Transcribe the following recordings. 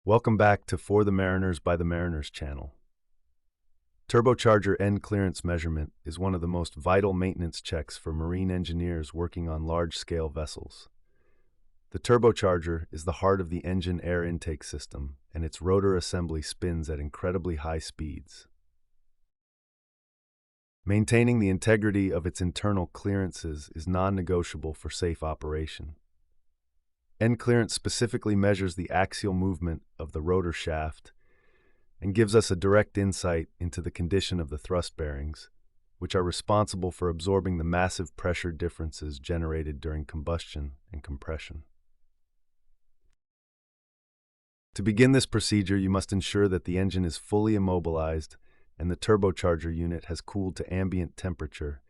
Welcome back to For the Mariners by the Mariners channel. Turbocharger end clearance measurement is one of the most vital maintenance checks for marine engineers working on large-scale vessels. The turbocharger is the heart of the engine air intake system, and its rotor assembly spins at incredibly high speeds. Maintaining the integrity of its internal clearances is non-negotiable for safe operation. End clearance specifically measures the axial movement of the rotor shaft and gives us a direct insight into the condition of the thrust bearings, which are responsible for absorbing the massive pressure differences generated during combustion and compression. To begin this procedure, you must ensure that the engine is fully immobilized and the turbocharger unit has cooled to ambient temperature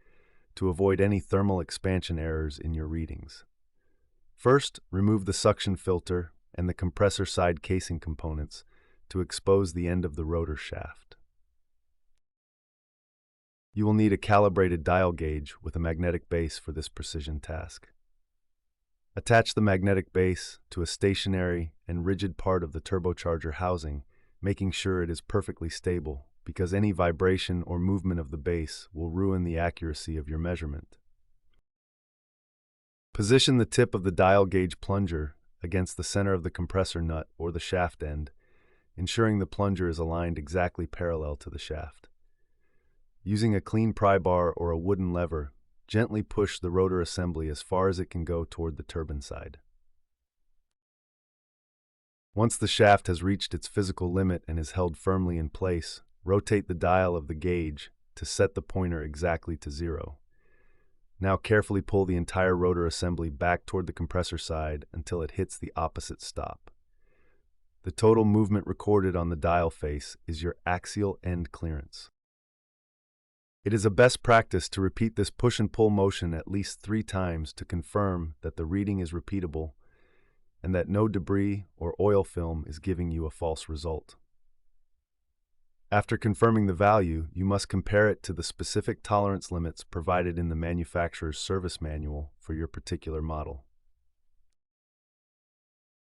to avoid any thermal expansion errors in your readings. First, remove the suction filter and the compressor side casing components to expose the end of the rotor shaft. You will need a calibrated dial gauge with a magnetic base for this precision task. Attach the magnetic base to a stationary and rigid part of the turbocharger housing, making sure it is perfectly stable, because any vibration or movement of the base will ruin the accuracy of your measurement. Position the tip of the dial gauge plunger against the center of the compressor nut or the shaft end, ensuring the plunger is aligned exactly parallel to the shaft. Using a clean pry bar or a wooden lever, gently push the rotor assembly as far as it can go toward the turbine side. Once the shaft has reached its physical limit and is held firmly in place, rotate the dial of the gauge to set the pointer exactly to 0. Now carefully pull the entire rotor assembly back toward the compressor side until it hits the opposite stop. The total movement recorded on the dial face is your axial end clearance. It is a best practice to repeat this push and pull motion at least 3 times to confirm that the reading is repeatable and that no debris or oil film is giving you a false result. After confirming the value, you must compare it to the specific tolerance limits provided in the manufacturer's service manual for your particular model.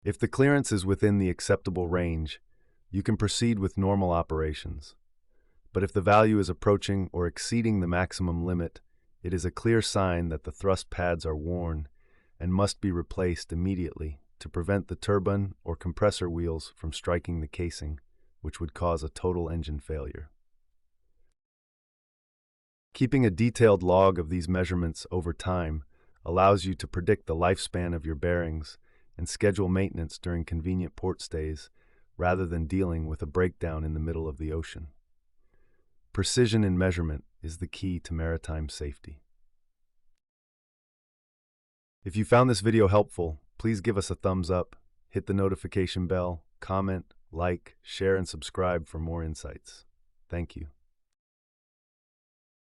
If the clearance is within the acceptable range, you can proceed with normal operations. But if the value is approaching or exceeding the maximum limit, it is a clear sign that the thrust pads are worn and must be replaced immediately to prevent the turbine or compressor wheels from striking the casing, which would cause a total engine failure. Keeping a detailed log of these measurements over time allows you to predict the lifespan of your bearings and schedule maintenance during convenient port stays rather than dealing with a breakdown in the middle of the ocean. Precision in measurement is the key to maritime safety. If you found this video helpful, please give us a thumbs up, hit the notification bell, comment, like, share, and subscribe for more insights. Thank you.